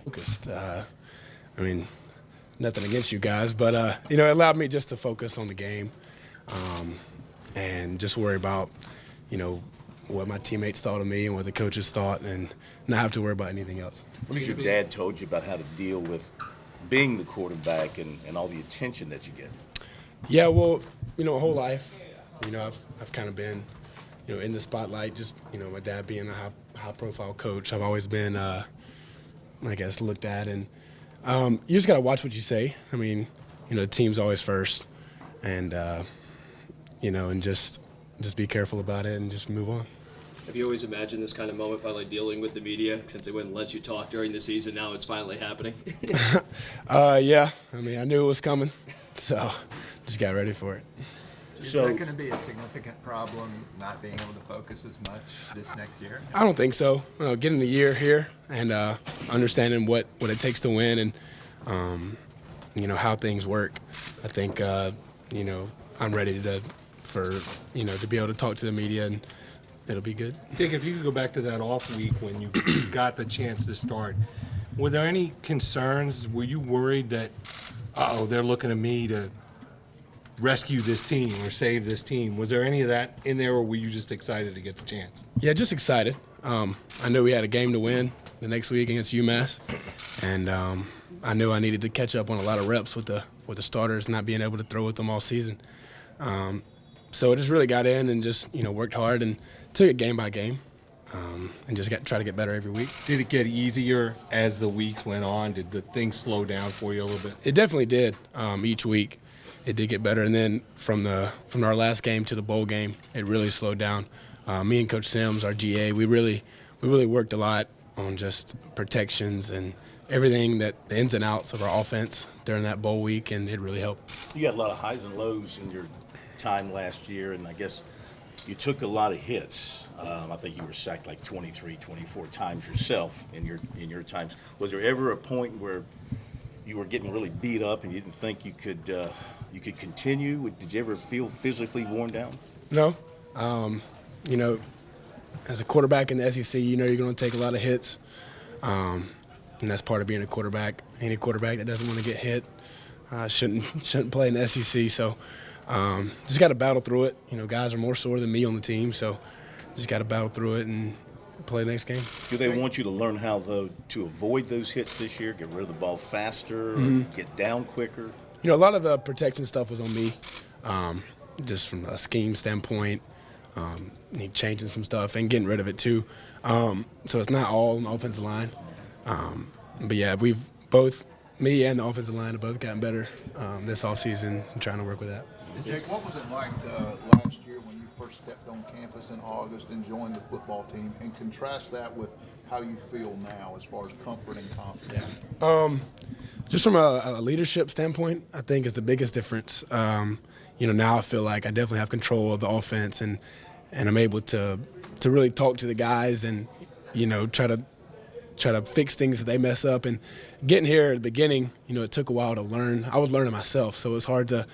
Focused. I mean, nothing against you guys, but it allowed me just to focus on the game and just worry about what my teammates thought of me and what the coaches thought, and not have to worry about anything else. What has your dad told you about how to deal with being the quarterback and all the attention that you get? Yeah, well, my whole life, I've kind of been, in the spotlight. Just my dad being a high-profile coach, I've always been, I guess, looked at, and you just gotta watch what you say. I mean, the team's always first, and and just be careful about it and just move on. Have you always imagined this kind of moment, finally dealing with the media, since they wouldn't let you talk during the season? Now it's finally happening. Yeah. I mean, I knew it was coming, so just got ready for it. Is that going to be a significant problem, not being able to focus as much this next year? I don't think so. Getting a year here and understanding what it takes to win and how things work, I think I'm ready to be able to talk to the media, and it'll be good. Dick, if you could go back to that off week when you got the chance to start, were there any concerns? Were you worried that, they're looking at me to rescue this team or save this team? Was there any of that in there, or were you just excited to get the chance? Yeah, just excited. I knew we had a game to win the next week against UMass, and I knew I needed to catch up on a lot of reps with the starters, not being able to throw with them all season. So I just really got in and just worked hard and took it game by game, and just try to get better every week. Did it get easier as the weeks went on? Did the things slow down for you a little bit? It definitely did. Each week, it did get better, and then from our last game to the bowl game, it really slowed down. Me and Coach Sims, our GA, we really worked a lot on just protections and everything, the ins and outs of our offense during that bowl week, and it really helped. You had a lot of highs and lows in your time last year, and I guess you took a lot of hits. I think you were sacked like 23, 24 times yourself in your times. Was there ever a point where you were getting really beat up and you didn't think you could continue? Did you ever feel physically worn down? No. As a quarterback in the SEC, you're going to take a lot of hits, and that's part of being a quarterback. Any quarterback that doesn't want to get hit shouldn't play in the SEC. So just got to battle through it. Guys are more sore than me on the team, so just got to battle through it and play the next game. Do they want you to learn how, though, to avoid those hits this year, get rid of the ball faster, get down quicker? A lot of the protection stuff was on me, just from a scheme standpoint, changing some stuff and getting rid of it too. So it's not all on the offensive line. But yeah, we've both, me and the offensive line, have both gotten better this offseason and trying to work with that. Jake, what was it like last year when you first stepped on campus in August and joined the football team, and contrast that with how you feel now as far as comfort and confidence? Yeah. Just from a leadership standpoint, I think is the biggest difference. Now I feel like I definitely have control of the offense, and I'm able to really talk to the guys and try to fix things that they mess up. And getting here at the beginning, it took a while to learn. I was learning myself, so it was hard to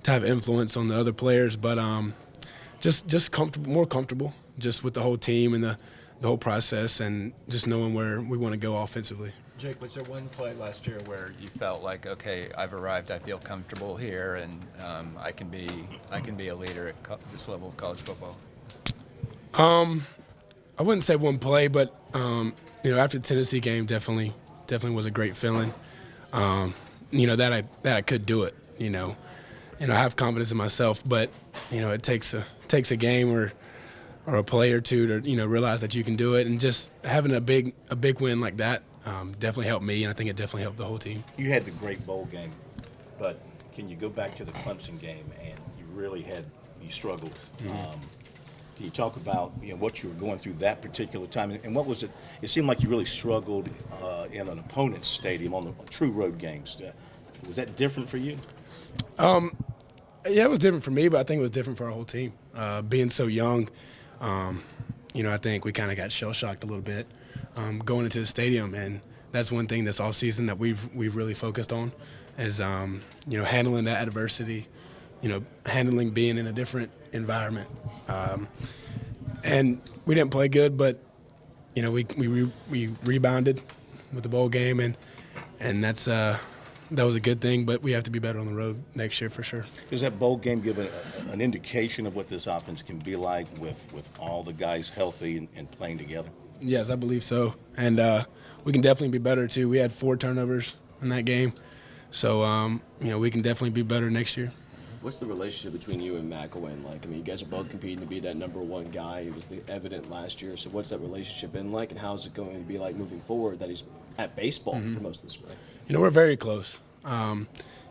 have influence on the other players. But just more comfortable just with the whole team and the whole process, and just knowing where we want to go offensively. Jake, was there one play last year where you felt like, okay, I've arrived, I feel comfortable here, and I can be a leader at this level of college football? I wouldn't say one play, but after the Tennessee game, definitely was a great feeling. That I could do it. I have confidence in myself, but it takes a game or a play or two to realize that you can do it, and just having a big win like that definitely helped me, and I think it definitely helped the whole team. You had the great bowl game, but can you go back to the Clemson game, and you struggled. Can you talk about what you were going through that particular time, and what was it? It seemed like you really struggled in an opponent's stadium on the true road games. Was that different for you? Yeah, it was different for me, but I think it was different for our whole team. Being so young, I think we kind of got shell-shocked a little bit going into the stadium, and that's one thing this offseason that we've really focused on is handling that adversity, handling being in a different environment. And we didn't play good, but we rebounded. with the bowl game, and that's that was a good thing. But we have to be better on the road next year for sure. Does that bowl game give an indication of what this offense can be like with all the guys healthy and playing together? Yes, I believe so, and we can definitely be better too. We had 4 turnovers in that game, so we can definitely be better next year. What's the relationship between you and Matt Cohen like? I mean, you guys are both competing to be that number 1 guy. It was evident last year. So what's that relationship been like, and how is it going to be like moving forward that he's at baseball for most of the spring? We're very close. Me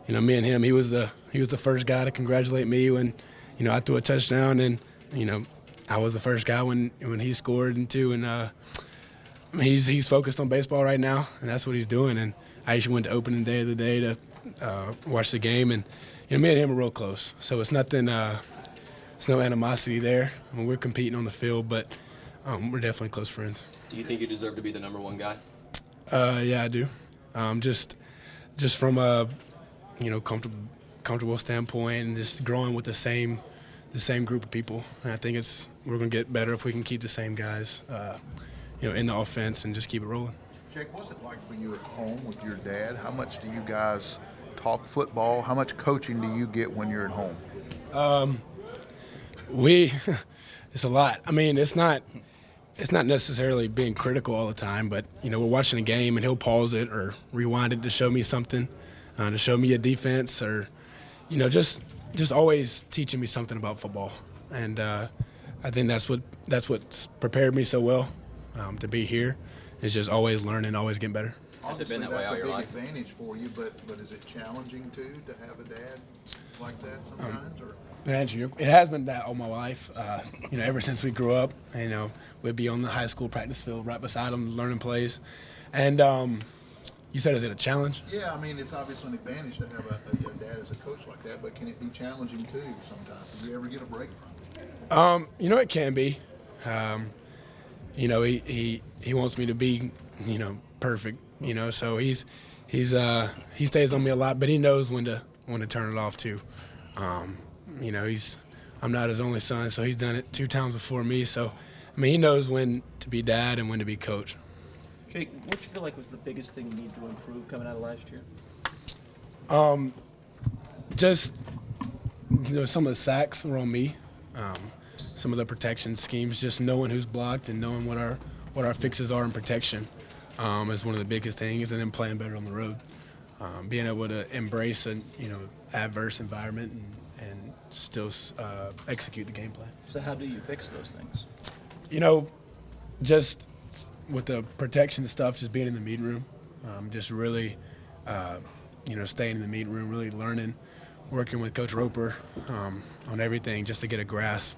and him, he was the first guy to congratulate me when, I threw a touchdown, and, I was the first guy when he scored and too. And he's focused on baseball right now, and that's what he's doing. And I actually went to opening day of the day to watch the game, and me and him are real close. So it's nothing. It's no animosity there. I mean, we're competing on the field, but we're definitely close friends. Do you think you deserve to be the number 1 guy? Yeah, I do. Just from a comfortable standpoint, and just growing with the same group of people. And I think we're gonna get better if we can keep the same guys, in the offense and just keep it rolling. Jake, what's it like for you at home with your dad? How much do you guys talk football? How much coaching do you get when you're at home? It's a lot. I mean, it's not necessarily being critical all the time, but we're watching a game and he'll pause it or rewind it to show me something, to show me a defense, or just always teaching me something about football. And I think that's what's prepared me so well to be here. Is just always learning, always getting better. Has it been that Obviously, way all your life? That's a big advantage for you, but is it challenging too to have a dad like that sometimes? Or It has been that all my life. Ever since we grew up, we'd be on the high school practice field right beside them, learning plays. And you said, is it a challenge? yeah, I mean, it's obviously an advantage to have a dad as a coach like that, but can it be challenging too sometimes? Do you ever get a break from it? It can be. He wants me to be, perfect. So he stays on me a lot, but he knows when to turn it off too. I'm not his only son, so he's done it 2 times before me. So, he knows when to be dad and when to be coach. Jake, what do you feel like was the biggest thing you need to improve coming out of last year? Just some of the sacks were on me. Some of the protection schemes, just knowing who's blocked and knowing what our fixes are in protection is one of the biggest things, and then playing better on the road. Being able to embrace an adverse environment and still execute the game plan. So how do you fix those things? Just with the protection stuff, just being in the meeting room, just really, staying in the meeting room, really learning, working with Coach Roper on everything, just to get a grasp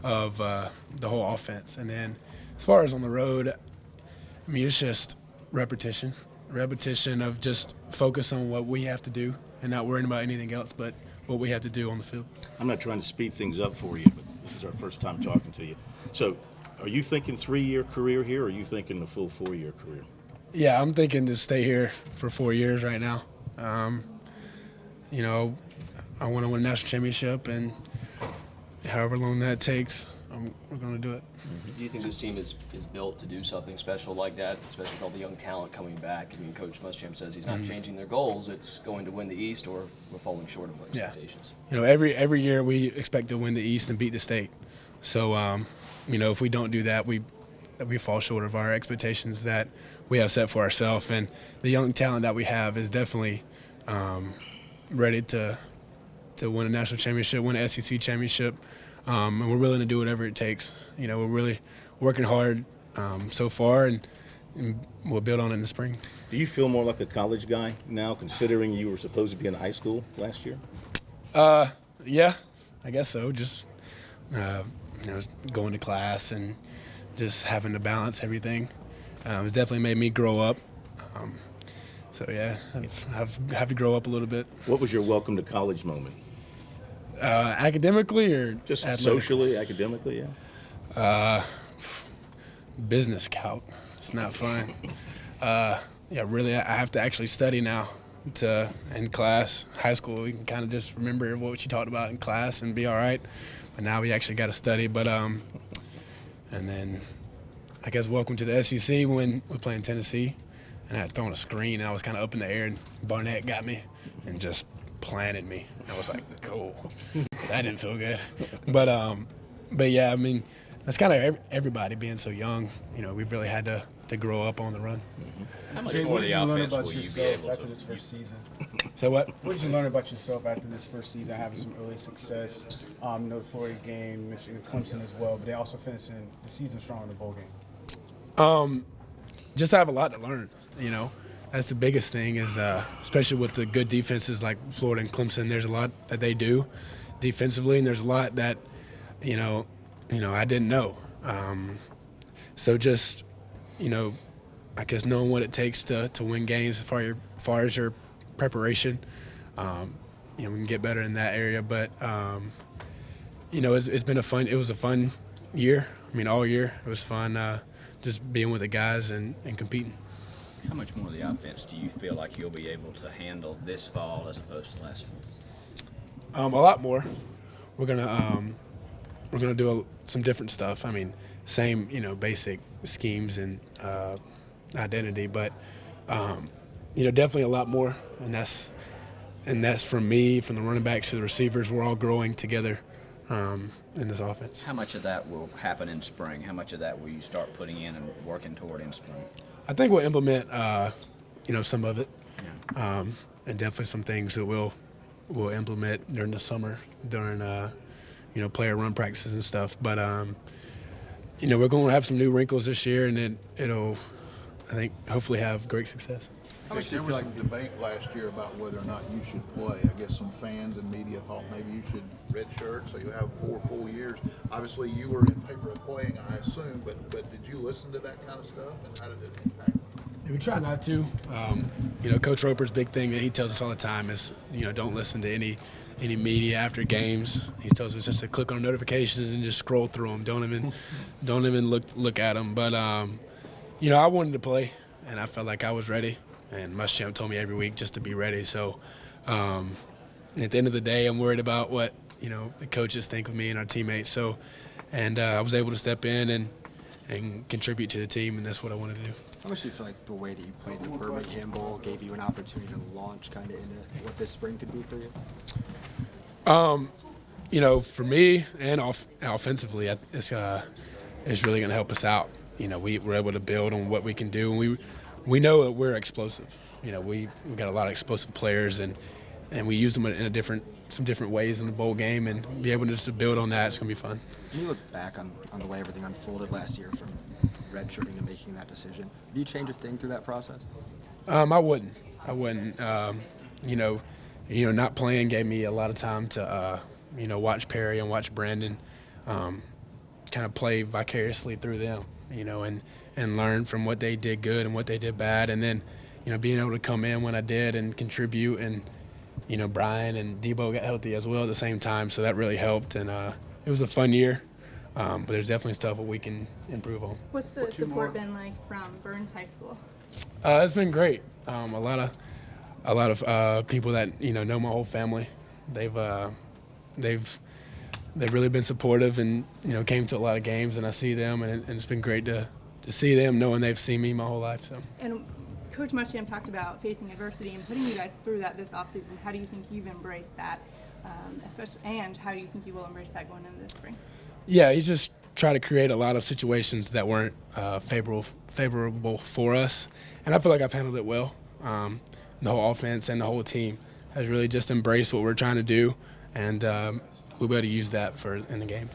of the whole offense. And then as far as on the road, it's just repetition of just focus on what we have to do and not worrying about anything else but what we have to do on the field. I'm not trying to speed things up for you, but this is our first time talking to you. So are you thinking 3-year career here, or are you thinking the full 4-year career? Yeah, I'm thinking to stay here for 4 years right now. I want to win a national championship, and however long that takes, we're going to do it. Do you think this team is built to do something special like that, especially with all the young talent coming back? I mean, Coach Muschamp says he's not changing their goals. It's going to win the East, or we're falling short of expectations. Yeah. Every year we expect to win the East and beat the state. So, if we don't do that, we fall short of our expectations that we have set for ourselves. And the young talent that we have is definitely ready to win a national championship, win an SEC championship. And we're willing to do whatever it takes. We're really working hard so far, and we'll build on it in the spring. Do you feel more like a college guy now, considering you were supposed to be in high school last year? Yeah, I guess so. Just going to class and just having to balance everything. It's definitely made me grow up. So yeah, I've had to grow up a little bit. What was your welcome to college moment? Academically or Just athletic? socially, academically, yeah. Business scout. It's not fun. Really, I have to actually study now in class. High school, you can kind of just remember what you talked about in class and be all right. But now we actually got to study. But and then I guess welcome to the SEC when we're playing Tennessee. and I had thrown a screen, and I was kind of up in the air, and Barnett got me and just planted me. I was like, "Oh, that didn't feel good." But yeah, I mean, that's kind of everybody being so young. You know, we've really had to grow up on the run. How much Jay, more what of did the you learn offense about will you be yourself able after to this first season? So what? What did you learn about yourself after this first season, having some early success? You know, the Florida game, Michigan, Clemson as well, but they also finishing the season strong in the bowl game. Just have a lot to learn. You know, that's the biggest thing. Is especially with the good defenses like Florida and Clemson. There's a lot that they do defensively, and there's a lot that you know I didn't know. So just I guess knowing what it takes to win games as far as your preparation. We can get better in that area, but it's been it was a fun year. I mean, all year it was fun just being with the guys and competing. How much more of the offense do you feel like you'll be able to handle this fall as opposed to last fall? A lot more. We're gonna do some different stuff. I mean, same basic schemes and identity, but definitely a lot more. And that's from me, from the running backs to the receivers. We're all growing together in this offense. How much of that will happen in spring? How much of that will you start putting in and working toward in spring? I think we'll implement some of it, and definitely some things that we'll implement during the summer during player run practices and stuff. But we're going to have some new wrinkles this year, and it'll I think hopefully have great success. There was some debate last year about whether or not you should play. I guess some fans and media thought maybe you should redshirt so you have 4 full years. Obviously, you were in favor of playing, I assume, but did you listen to that kind of stuff, and how did it impact you? We try not to. Coach Roper's big thing that he tells us all the time is, don't listen to any media after games. He tells us just to click on notifications and just scroll through them. Don't even look at them. But I wanted to play, and I felt like I was ready. And Muschamp told me every week just to be ready. So at the end of the day, I'm worried about what the coaches think of me and our teammates. So, and I was able to step in and contribute to the team, and that's what I wanted to do. How much do you feel like the way that you played the Birmingham Bowl gave you an opportunity to launch kind of into what this spring could be for you? For me and offensively, it's really going to help us out. We're able to build on what we can do, and we know that we're explosive. We've got a lot of explosive players, and we use them in some different ways in the bowl game, and be able to just build on that. It's going to be fun. When you look back on the way everything unfolded last year, from redshirting to making that decision, do you change a thing through that process? I wouldn't. Not playing gave me a lot of time to watch Perry and watch Brandon, kind of play vicariously through them, and learn from what they did good and what they did bad, and then being able to come in when I did and contribute, and Brian and Debo got healthy as well at the same time, so that really helped, and it was a fun year, but there's definitely stuff that we can improve on. What's the support been like from Burns High School? It's been great. A lot of people that know my whole family. They've really been supportive, and came to a lot of games, and I see them, and it's been great to see them, knowing they've seen me my whole life. So. And Coach Muschamp talked about facing adversity and putting you guys through that this offseason. How do you think you've embraced that, and how do you think you will embrace that going into this spring? Yeah, he's just tried to create a lot of situations that weren't favorable for us, and I feel like I've handled it well. The whole offense and the whole team has really just embraced what we're trying to do, and we'll be able to use that in the game.